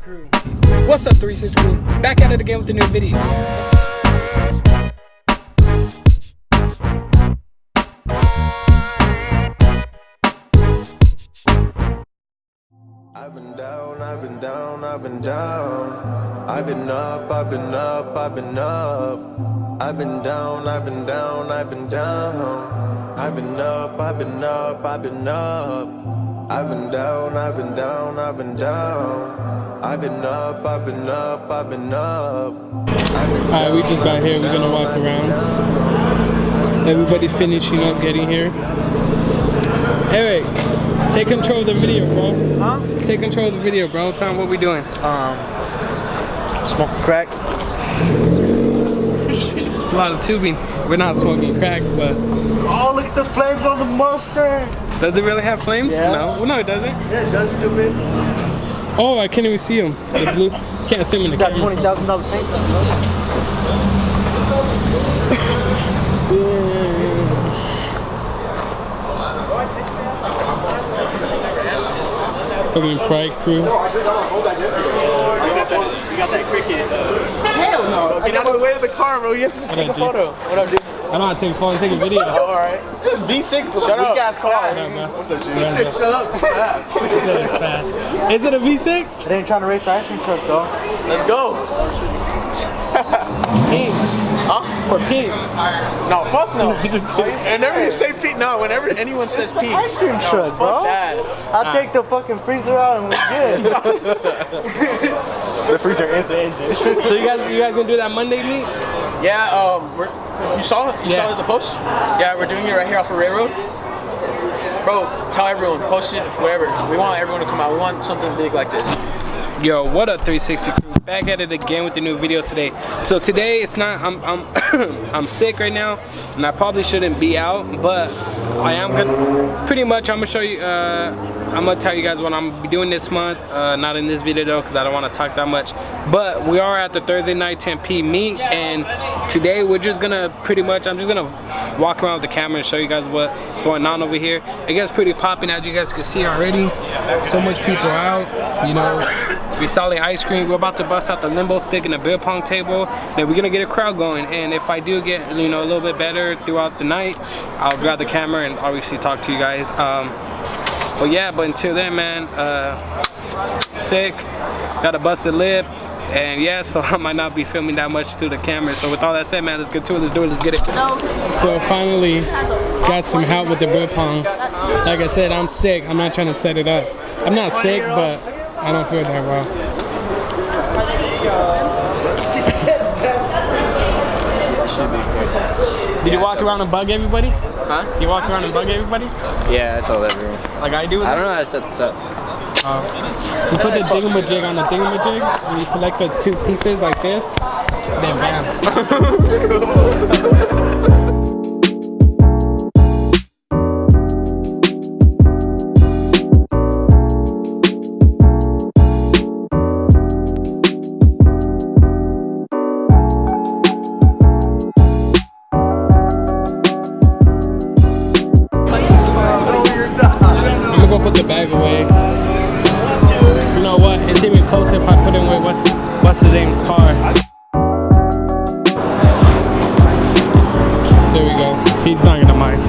crew. What's up, 360 crew? Back at it again with a new video. I've been down, I've been down, I've been down. I've been up, I've been up, I've been up. I've been down, I've been down, I've been down. I've been up, I've been up, I've been up. I've been down, I've been down, I've been down. I've been up, I've been up, I've been up. Alright, we just got here, we're gonna walk around. Everybody's finishing up getting here. Eric, take control of the video, bro. Huh? Take control of the video, bro. Tell them what we doing. Smoking crack. A lot of tubing. We're not smoking crack, but... Oh, look at the flames on the Mustang. Does it really have flames? Yeah. No. Well, no, it doesn't. Yeah, it does, stupid. Oh, I can't even see them. The blue. Can't see them in the camera. Is that $20,000 paint? Fucking Pride crew. You got that cricket. Hell no. Get out of the way of the car, bro. Yes, take a photo. What up, dude? I know how to take a photo, take a video. Oh, alright. This is V6, the weak ass car. What's up, dude? V6, shut up. Fast. It's fast. Is it a V6? They ain't trying to race the ice cream truck, though. Let's go. Pinks. Huh? For pinks. No, fuck no. Just kidding. Whenever you say pink, no, whenever anyone says pink. Ice cream truck, bro. Fuck that. I'll take the fucking freezer out and we're good. The freezer is the engine. So you guys gonna do that Monday meet? Yeah, you saw the post? Yeah, we're doing it right here off of Railroad. Bro, tell everyone, post it, wherever. We want everyone to come out. We want something big like this. Yo, what up, 360 crew? Back at it again with the new video today. So today it's not, I'm sick right now, and I probably shouldn't be out, but I am gonna, pretty much I'm gonna show you, I'm gonna tell you guys what I'm gonna be doing this month. Not in this video though, because I don't want to talk that much. But we are at the Thursday night 10p meet, and today we're just gonna pretty much, I'm just gonna walk around with the camera and show you guys what's going on over here. It gets pretty popping, as you guys can see already. So much people out, you know. We're selling ice cream. We're about to bust out the limbo stick and the beer pong table. Then we're gonna get a crowd going. And if I do get, you know, a little bit better throughout the night, I'll grab the camera and obviously talk to you guys. But yeah, but until then, man, sick, got a busted lip, and yeah, so I might not be filming that much through the camera. So with all that said, man, let's get to it. Let's do it. Let's get it. So finally, got some help with the beer pong. Like I said, I'm sick. I'm not trying to set it up. I'm not sick, but I don't feel that well. Did you walk around and bug everybody? Huh? You walk around and bug everybody? Yeah, I told everyone. Like I do? I don't know how to set this up. You put the thingamajig on the thingamajig, and you collect the two pieces like this, then bam. Put the bag away. You know what? It's even closer if I put in with what's his name's car. There we go. He's not gonna mind.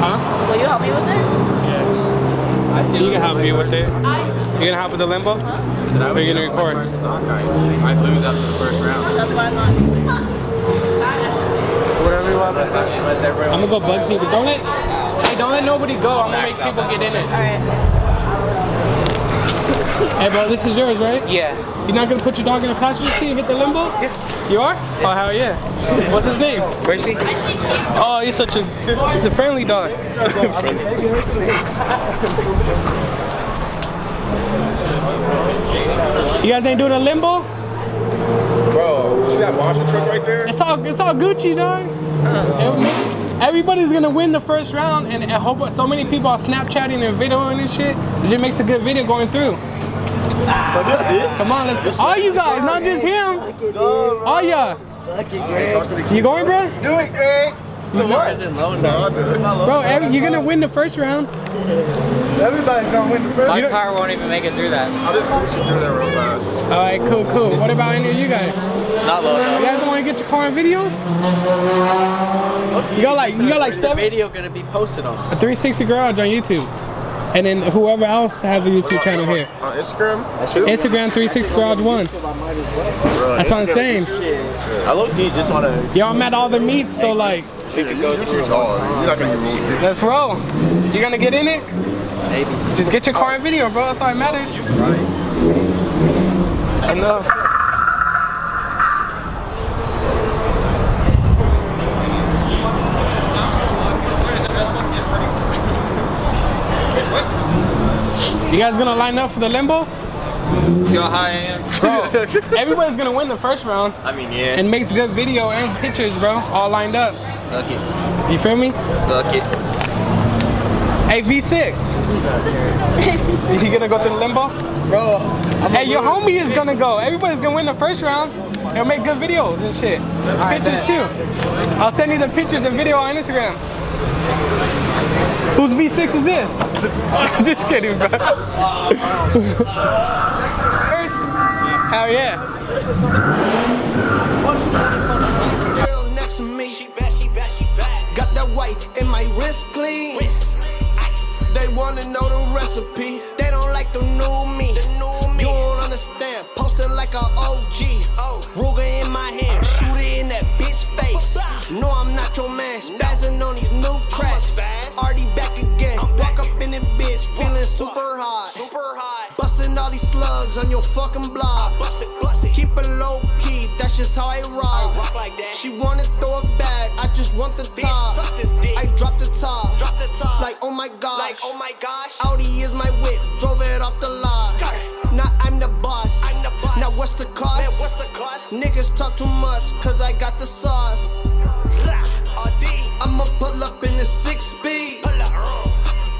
Huh? Will you help me with it? Yeah. You can help me with it. You gonna help with the limbo? Or you gonna record? I lose after the first round. That's why I'm not. Whatever you want to say. I'm gonna go bug people. Don't let nobody go. I'm gonna make people get in it. Alright. Hey bro, this is yours, right? Yeah. You're not gonna put your dog in the passenger seat and hit the limbo? Yeah. You are? Oh hell yeah. What's his name? Gracie? Oh, he's a friendly dog. You guys ain't doing a limbo? Bro, you see that monster truck right there? It's all Gucci, dog. Everybody's gonna win the first round, and I hope so many people are Snapchatting and videoing and shit. It just makes a good video going through. Come on, let's go. All you guys, not just him. All y'all. You going, bro? Do it, Greg. Bro, you're gonna win the first round. Everybody's gonna win the first. My car won't even make it through that. I'll just push it through there real fast. All right, cool. What about any of you guys? Not low You enough. guys don't want to get your car on videos? You got like The 7. video gonna be posted on. A 360 Garage on YouTube. And then whoever else has a YouTube channel here. On Instagram? Instagram 360 Garage 1. That's what I'm saying. I low key just wanna. Yo, I'm at all the meets, so like, YouTube's hard. You're not gonna get moved. let's roll. You gonna get in it? Maybe. Just get your car in video, bro. That's all that matters. I know. You guys gonna line up for the limbo? See how high I am? Bro, everybody's gonna win the first round I mean, yeah. and makes good video and pictures, bro. All lined up. Fuck it. You feel me? Fuck it. Hey, V6. You gonna go to the limbo? Bro. Hey, your homie is gonna go. Everybody's gonna win the first round. He'll make good videos and shit. Pictures too. I'll send you the pictures and video on Instagram. Whose V6 is this? Just kidding, bro. First? Hell yeah. Girl next to me. Got that white and my wrist clean. They wanna know the recipe. They don't like the new me. You don't understand. Posting like a OG. Ruger in my hand. Shoot it in that bitch face. No, I'm not your man. Spazzing on these new tracks. Already back again. Walk up in it, bitch. Feeling super hot. Busting all these slugs on your fucking block. Keep it low key. That's just how I rock. She wanna throw it back. I just want the top. I drop the top. Like oh my gosh. Audi is my whip. Drove it off the lot. Now I'm the boss. Now what's the cost? Niggas talk too much cause I got the sauce. I'ma pull up in the 6-speed.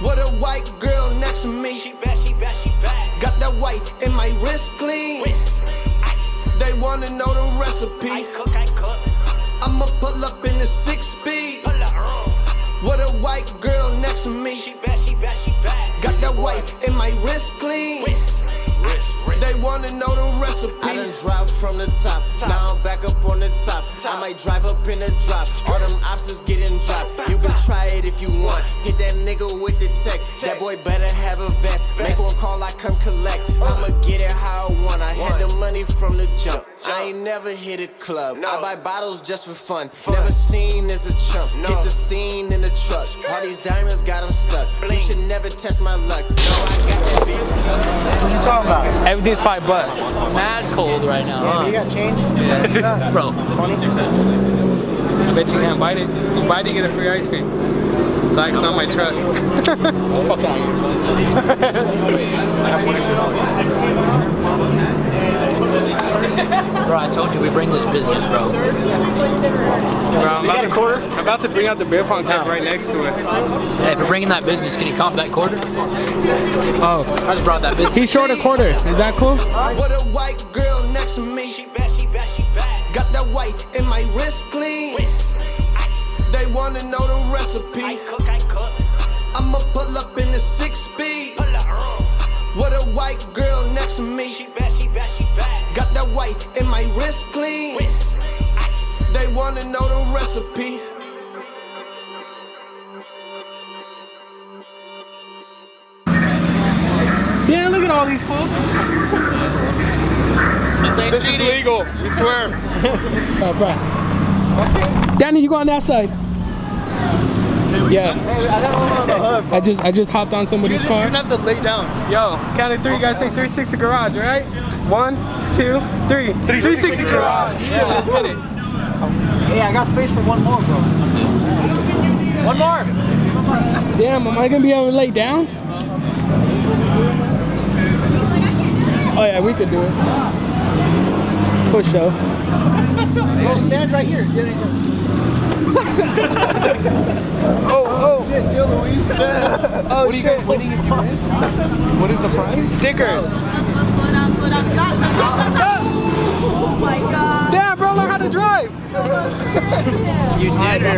With a white girl next to me. Got that white and my wrist clean. They wanna know the recipe. I'ma pull up in the 6-speed. With a white girl next to me. Got that white and my wrist clean. They wanna know the recipe. I done drive from the top, now I'm back up on the top. I might drive up in a drop, all them ops is getting dropped. You can try it if you want, hit that nigga with the tech. That boy better have a vest, make one call, I come collect. I'ma get it how I want, I had the money from the jump. I ain't never hit a club, I buy bottles just for fun. Never seen as a chump, hit the scene in the truck. All these diamonds got them stuck, you should never test my luck. No, I got that bitch tucked. What you talking about? Everything's $5. Mad cold right now. You got change? Yeah. Bro. 26 I bet you can't bite it. You bite it, you get a free ice cream. It's not my truck. Fuck out Bro, I told you we bring this business, bro. Bro, I'm about to bring out the beer pong table right next to it. Hey, if you're bringing that business, can you comp that quarter? Oh, I just brought that business. he's short a quarter. Is that cool? With a white girl next to me. Got that white and my wrist clean. They wanna know the recipe. I'ma pull up in the 6-speed. With a white girl next to me. Got that white and my wrist clean. They wanna know the recipe. Yeah, look at all these fools. This is legal, we swear. Oh, bro. Danny, you go on that side. Yeah. I just hopped on somebody's car. You're gonna have to lay down. Yo, count of 3, you guys say 360 Garage, right? 1, 2, 3. 360 Garage. Yeah, let's get it. Hey, I got space for one more, bro. One more. Damn, am I gonna be able to lay down? Oh yeah, we could do it. Push though. Bro, stand right here. Oh shit. What is the price? Stickers. Slow down, stop. Oh my god. Damn, bro, learn how to drive. You did it.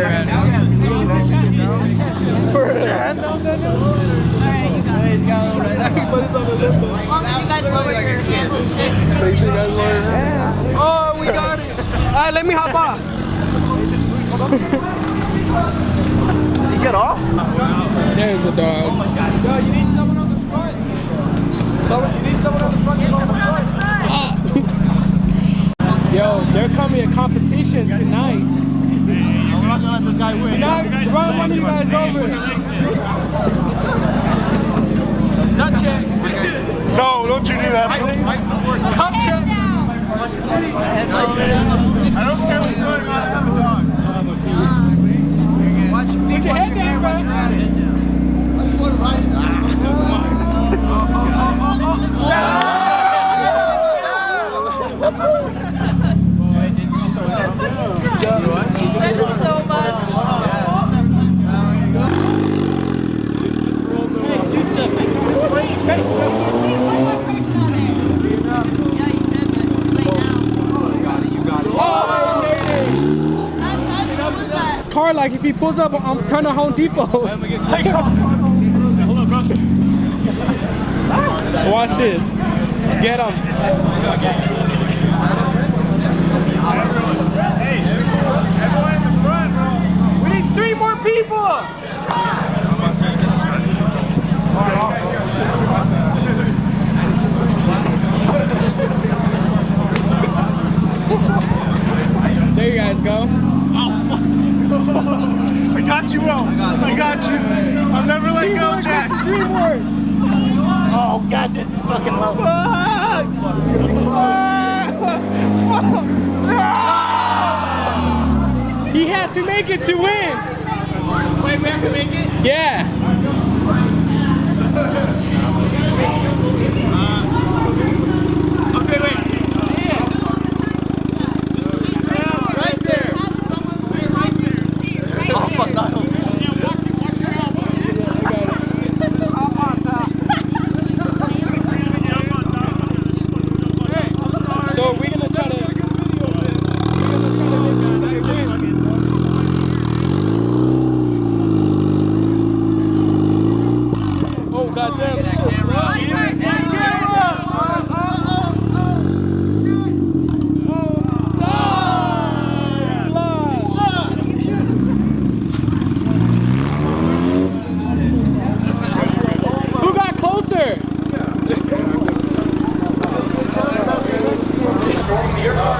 red now, Daniel? Alright, you got it. He's got a little red. Everybody's on the limbo. As long as you guys lower your hands. Make sure you guys lower your hands. Oh, we got it. All right, let me hop off. Did you get off? There's a dog. Yo, you need someone on the front. You need someone on the front. Yo, they're coming a competition tonight. We're not gonna let this guy win. Run one of you guys over. Nut check. No, don't you do that, please. Cup check. I don't care what's going on. I have a dog. Watch your feet, Put your head down, watch your asses. Thank you so much. This car, like, if he pulls up in front of Home Depot. Watch this. Get him. Everyone in the front, bro. We need 3 more people. There you guys go. I got you, bro. I got you. I'll never let go, Jack. 3 more. Oh god, this is fucking low. He has to make it to win. Wait, we have to make it? Yeah. Okay, wait. Yeah, just sit down right there. Someone sit right there. Oh fuck no. Watch your elbow. So we're gonna try to. Oh goddamn! Who got closer?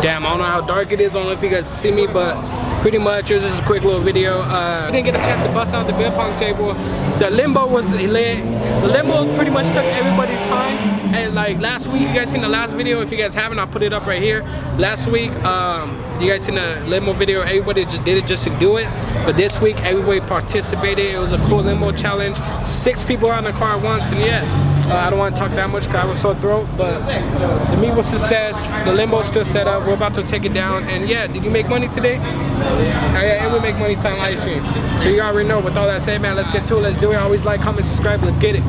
Damn, I don't know how dark it is. I don't know if you guys see me, but pretty much it was just a quick little video. We didn't get a chance to bust out the beer pong table. The limbo was lit. The limbo pretty much took everybody's time. And like last week, you guys seen the last video. If you guys haven't, I'll put it up right here. Last week, you guys seen the limo video. Everybody just did it just to do it. But this week, everybody participated. It was a cool limo challenge. 6 people out in the car at once, and yeah. I don't want to talk that much because I was sore throat, but the meet was success. The limbo's still set up. We're about to take it down. And yeah, did you make money today? Yeah, and we make money selling ice cream. So you already know. With all that said, man, let's get to it. Let's do it. Always like, comment, subscribe. Let's get it.